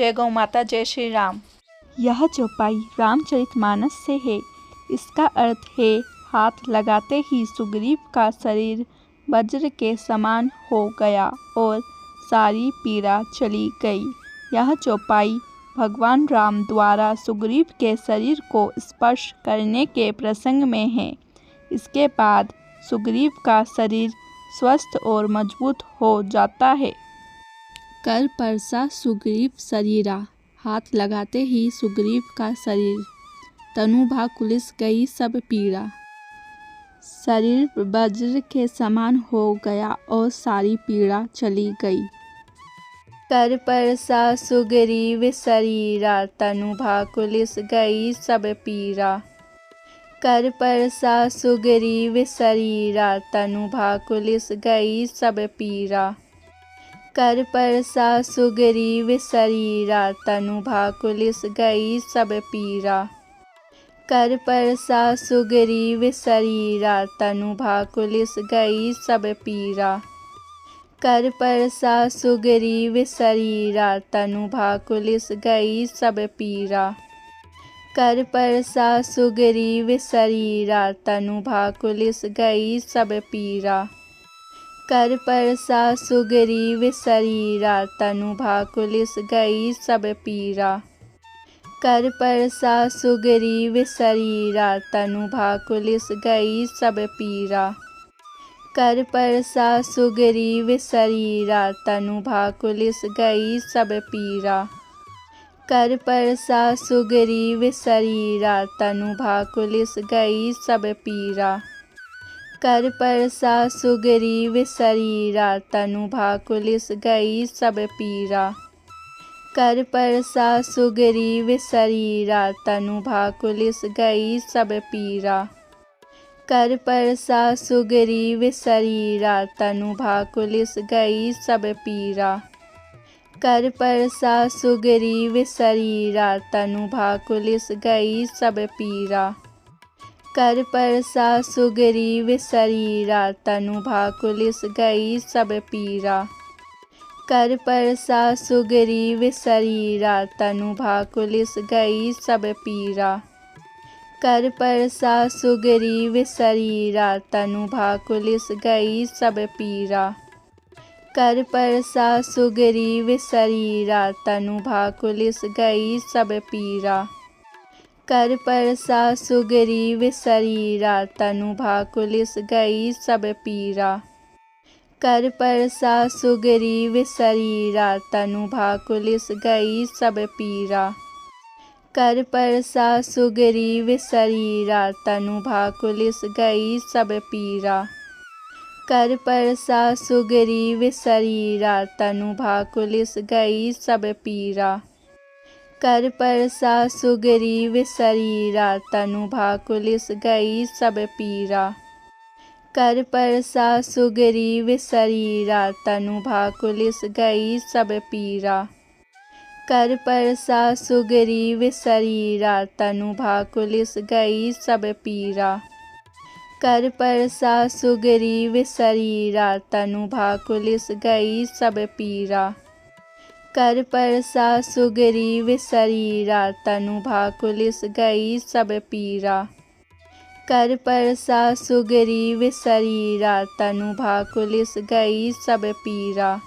जय गौ माता, जय श्री राम। यह चौपाई रामचरितमानस से है। इसका अर्थ है, हाथ लगाते ही सुग्रीव का शरीर वज्र के समान हो गया और सारी पीड़ा चली गई। यह चौपाई भगवान राम द्वारा सुग्रीव के शरीर को स्पर्श करने के प्रसंग में है। इसके बाद सुग्रीव का शरीर स्वस्थ और मजबूत हो जाता है। कर परसा सुग्रीव शरीरा, हाथ लगाते ही सुग्रीव का शरीर तनु भा कुलिस गई सब पीड़ा। शरीर वज्र के समान हो गया और सारी पीड़ा चली गई। कर परसा सुग्रीव शरीरा, तनु भा कुलिस गई सब पीड़ा। कर परसा सुग्रीव शरीरा, तनु भा कुलिस गई सब पीड़ा। कर परसा सुग्रीव शरीरा, तनु भा कुलिस गई सब पीड़ा। कर परसा सुग्रीव शरीरा, तनु भा कुलिस गई सब पीड़ा। कर परसा सुग्रीव शरीरा, तनु भा कुलिस गई सब पीड़ा। कर परसा सुग्रीव शरीरा, तनु भा कुलिस गई सब पीड़ा। कर परसा सुग्रीव शरीरा, तनु भा कुलिस गई सब पीड़ा। कर परसा सुग्रीव शरीरा, तनु भा कुलिस गई सब पीड़ा। कर परसा सुग्रीव शरीरा, तनु भा कुलिस गई सब पीड़ा। कर परसा सुग्रीव शरीरा, तनु भा कुलिस गई सब पीड़ा। कर परसा सुग्रीव शरीरा, तनु भा कुलिस गई सब पीड़ा। कर परसा सुग्रीव शरीरा, तनु भा कुलिस गई सब पीड़ा। कर परसा सुग्रीव शरीरा, तनु भा कुलिस गई सब पीड़ा। कर परसा सुग्रीव शरीरा, तनु भा कुलिस गई सब पीड़ा। कर परसा सुग्रीव शरीरा, तनु भा कुलिस गई सब पीड़ा। कर परसा सुग्रीव शरीरा, तनु भा कुलिस गई सब पीड़ा। कर परसा सुग्रीव शरीरा, तनु भा कुलिस गई सब पीड़ा। कर परसा सुग्रीव शरीरा, तनु भा कुलिस गई सब पीड़ा। कर परसा सुग्रीव शरीरा, तनु भा कुलिस गई सब पीड़ा। कर परसा सुग्रीव शरीरा, तनु भा कुलिस गई सब पीड़ा। कर परसा सुग्रीव शरीरा, तनु भा कुलिस गई सब पीड़ा। कर परसा सुग्रीव शरीरा, तनु भा कुलिस गई सब पीड़ा। कर परसा सुग्रीव शरीरा, तनु भा कुलिस गई सब पीड़ा। कर परसा सुग्रीव शरीरा, तनु भा कुलिस गई सब पीड़ा। कर परसा सुग्रीव शरीरा, तनु भा कुलिस गई सब पीड़ा। कर परसा सुग्रीव शरीरा, तनु भा कुलिस गई सब पीड़ा। कर परसा सुग्रीव शरीरा, तनु भा कुलिस गई सब पीड़ा। कर परसा सुग्रीव शरीरा, तनु भा कुलिस गई सब पीड़ा।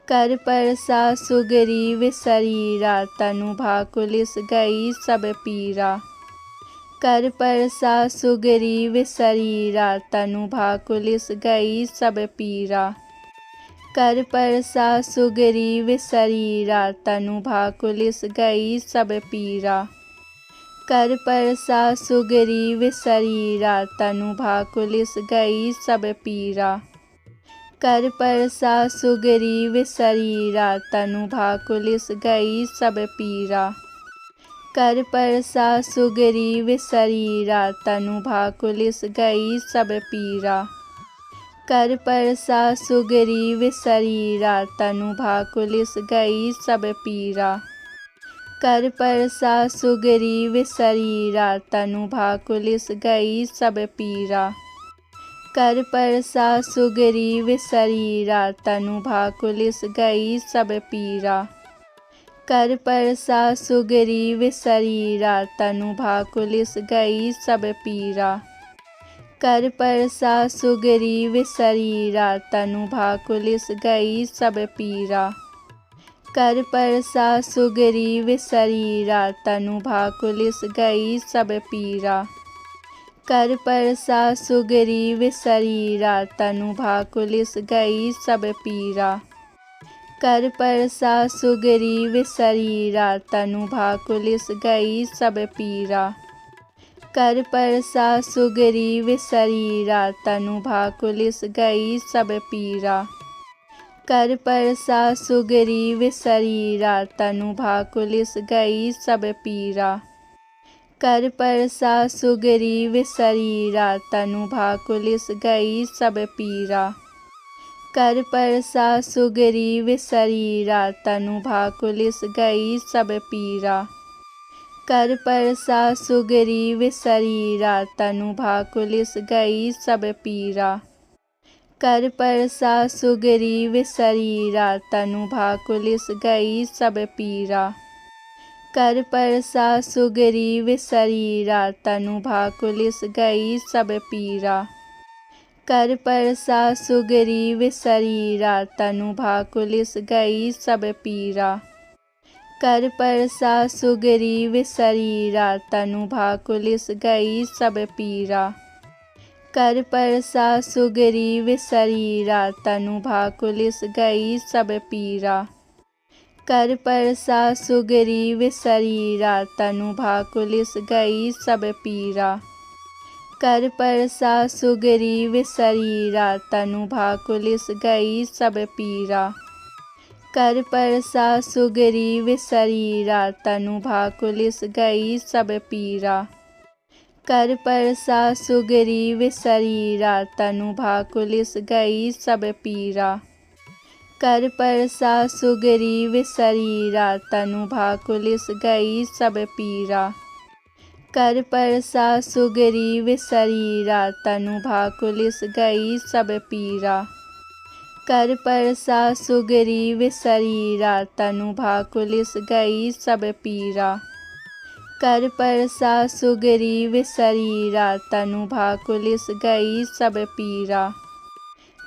कर परसा सुग्रीव शरीरा, तनु भा कुलिस गई सब पीड़ा। कर परसा सुग्रीव शरीरा, तनु भा कुलिस गई सब पीड़ा। कर परसा सुग्रीव शरीरा, तनु भा कुलिस गई सब पीड़ा। कर परसा सुग्रीव शरीरा, तनु भा कुलिस गई सब पीड़ा। कर परसा सुग्रीव शरीरा, तनु भा कुलिस गई सब पीड़ा। कर परसा सुग्रीव शरीरा, तनु भा कुलिस गई सब पीड़ा। कर परसा सुग्रीव शरीरा, तनु भा कुलिस गई सब पीड़ा। कर परसा सुग्रीव शरीरा, तनु भा कुलिस गई सब पीड़ा। कर परसा सुग्रीव शरीरा, तनु भा कुलिस गई सब पीड़ा। कर परसा सुग्रीव शरीरा तनु भाकुलिस गई सब पीरा। कर परसा सुग्रीव शरीरा तनु भाकुलिस गई सब पीरा। कर परसा सुग्रीव शरीरा तनु भाकुलिस गई सब पीरा। कर परसा सुग्रीव शरीरा तनु भाकुलिस गई सब पीरा। कर परसा सुग्रीव शरीरा तनु भाकुलिस गई सब पीरा। कर परसा सुग्रीव शरीरा तनु भाकुलिस गई सब पीरा। कर परसा सुग्रीव शरीरा तनु भाकुलिस गई सब पीरा। कर परसा सुग्रीव शरीरा तनु भाकुलिस गई सब पीरा। कर परसा सुग्रीव शरीरा तनु भाकुलिस गई सब पीरा। कर परसा सुग्रीव शरीरा तनु भाकुलिस गई सब पीरा। कर परसा सुग्रीव शरीरा तनु भाकुलिस गई सब पीरा। कर परसा सुग्रीव शरीरा तनु भाकुलिस गई सब पीरा। कर परसा सुग्रीव शरीरा तनु भाकुलिस गई सब पीरा। कर परसा सुग्रीव शरीरा तनु भाकुलिस गई सब पीरा। कर परसा सुग्रीव शरीरा तनु भाकुलिस गई सब पीरा। कर परसा सुग्रीव शरीरा तनु भाकुलिस गई सब पीरा। कर परसा सुग्रीव शरीरा तनु भाकुलिस गई सब पीरा। कर परसा सुग्रीव शरीरा तनु भाकुलिस गई सब पीरा। कर परसा सुग्रीव शरीरा तनु भाकुलिस गई सब पीरा। कर परसा सुग्रीव शरीरा तनु भाकुलिस गई सब पीरा। कर परसा सुग्रीव शरीरा तनु भाकुलिस गई सब पीरा। कर परसा सुग्रीव शरीरा तनु भाकुलिस गई सब पीरा। कर परसा सुग्रीव शरीरा तनु भाकुलिस गई सब पीरा।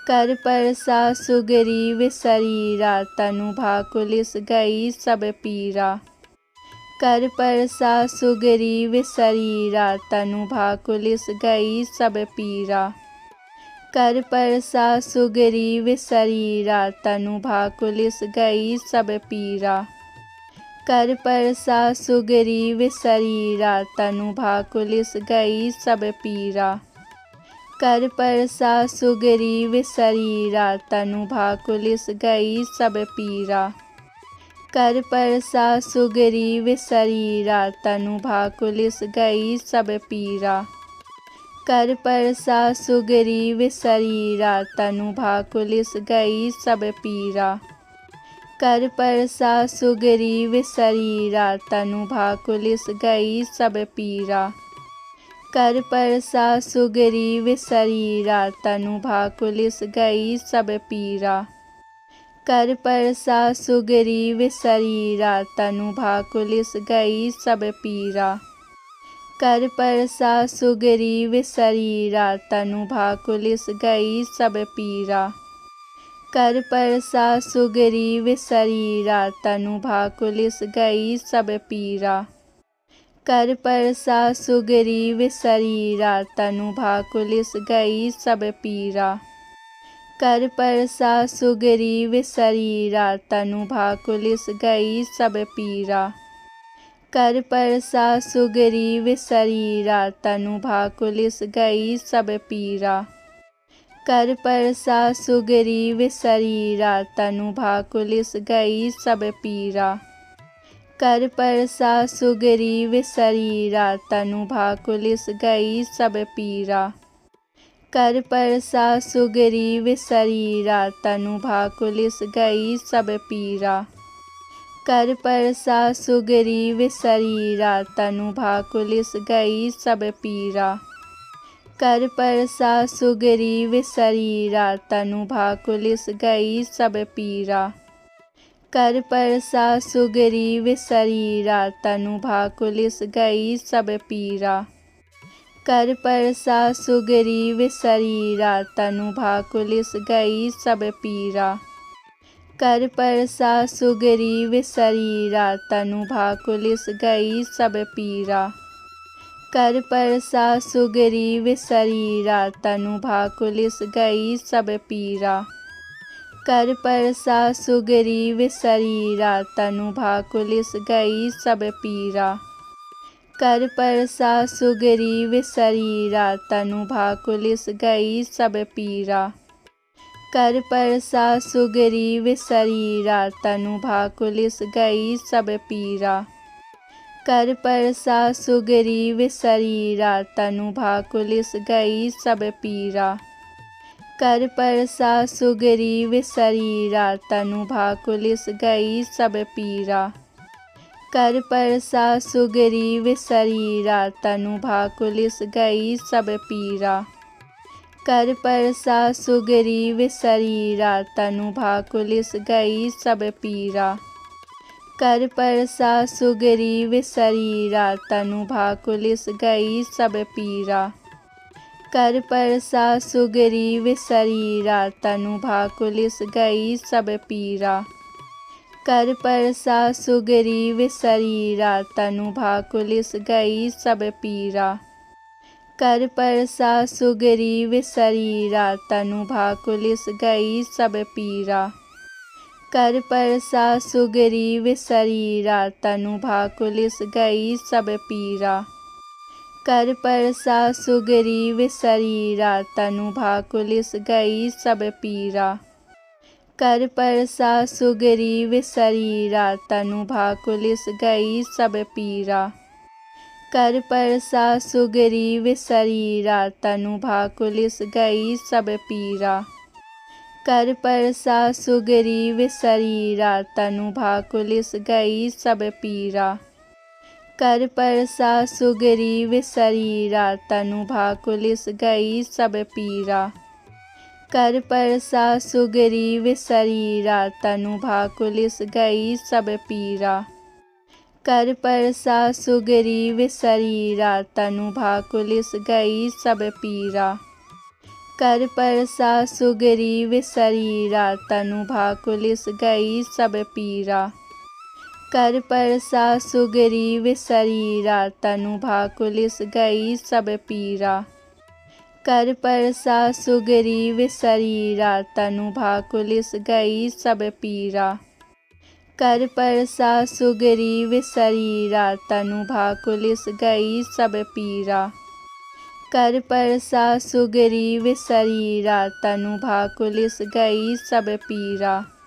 कर परसा सुग्रीव शरीरा तनु भाकुलिस गई सब पीरा। कर परसा सुग्रीव शरीरा तनु भाकुलिस गई सब पीरा। कर परसा सुग्रीव शरीरा तनु भाकुलिस गई सब पीरा। कर परसा सुग्रीव शरीरा तनु भाकुलिस गई सब पीरा। कर परसा सुग्रीव शरीरा तनु भाकुलिस गई सब पीरा। कर परसा सुग्रीव शरीरा तनु भाकुलिस गई सब पीरा। कर परसा सुग्रीव शरीरा तनु भाकुलिस गई सब पीरा। कर परसा सुग्रीव शरीरा तनु भाकुलिस गई सब पीरा। कर परसा सुग्रीव शरीरा तनु भाकुलिस गई सब पीरा। कर परसा सुग्रीव शरीरा तनु भाकुलिस गई सब पीरा। कर परसा सुग्रीव शरीरा तनु भाकुलिस गई सब पीरा। कर परसा सुग्रीव शरीरा तनु भाकुलिस गई सब पीरा। कर परसा सुग्रीव शरीरा तनु भाकुलिस गई सब पीरा। कर परसा सुग्रीव शरीरा तनु भाकुलिस गई सब पीरा। कर परसा सुग्रीव शरीरा तनु भाकुलिस गई सब पीरा। कर परसा सुग्रीव शरीरा तनु भाकुलिस गई सब पीरा। कर परसा सुग्रीव शरीरा तनु भाकुलिस गई सब पीरा। कर परसा सुग्रीव शरीरा तनु भाकुलिस गई सब पीरा। कर परसा सुग्रीव शरीरा तनु भाकुलिस गई सब पीरा। कर परसा सुग्रीव शरीरा तनु भाकुलिस गई सब पीरा। कर परसा सुग्रीव शरीरा तनु भाकुलिस गई सब पीरा। कर परसा सुग्रीव शरीरा तनु भाकुलिस गई सब पीरा। कर परसा सुग्रीव शरीरा तनु भाकुलिस गई सब पीरा। कर परसा सुग्रीव शरीरा तनु भाकुलिस गई सब पीरा। कर परसा सुग्रीव शरीरा तनु भाकुलिस गई सब पीरा। कर परसा सुग्रीव शरीरा तनु भाकुलिस गई सब पीरा। कर परसा सुग्रीव शरीरा तनु भाकुलिस गई सब पीरा। कर परसा सुग्रीव शरीरा तनु भाकुलिस गई सब पीरा। कर परसा सुग्रीव शरीरा तनु भाकुलिस गई सब पीरा। कर परसा सुग्रीव शरीरा तनु भाकुलिस गई सब पीरा। कर परसा सुग्रीव शरीरा तनु भाकुलिस गई सब पीरा। कर परसा सुग्रीव शरीरा तनु भाकुलिस गई सब पीरा। कर परसा सुग्रीव शरीरा तनु भाकुलिस गई सब पीरा। कर परसा सुग्रीव शरीरा तनु भाकुलिस गई सब पीरा। कर परसा सुग्रीव शरीरा तनु भाकुलिस गई सब पीरा। कर परसा सुग्रीव शरीरा तनु भाकुलिस गई सब पीरा। कर परसा सुग्रीव शरीरा तनु भाकुलिस गई सब पीरा। कर परसा सुग्रीव शरीरा तनु भाकुलिस गई सब पीरा। कर परसा सुग्रीव शरीरा तनु भाकुलिस गई सब पीरा। कर परसा सुग्रीव शरीरा तनु भाकुलिस गई सब पीरा। कर परसा सुग्रीव शरीरा तनु भाकुलिस गई सब पीरा। कर परसा सुग्रीव शरीरा तनु भाकुलिस गई सब पीरा। कर परसा सुग्रीव शरीरा तनु भाकुलिस गई सब पीरा। कर परसा सुग्रीव शरीरा तनु भाकुलिस गई सब पीरा। कर परसा सुग्रीव शरीरा तनु भाकुलिस गई सब पीरा। कर परसा सुग्रीव शरीरा तनु भाकुलिस गई सब पीरा। कर परसा सुग्रीव शरीरा तनु भाकुलिस गई सब पीरा। कर परसा सुग्रीव शरीरा तनु भाकुलिस गई सब पीरा।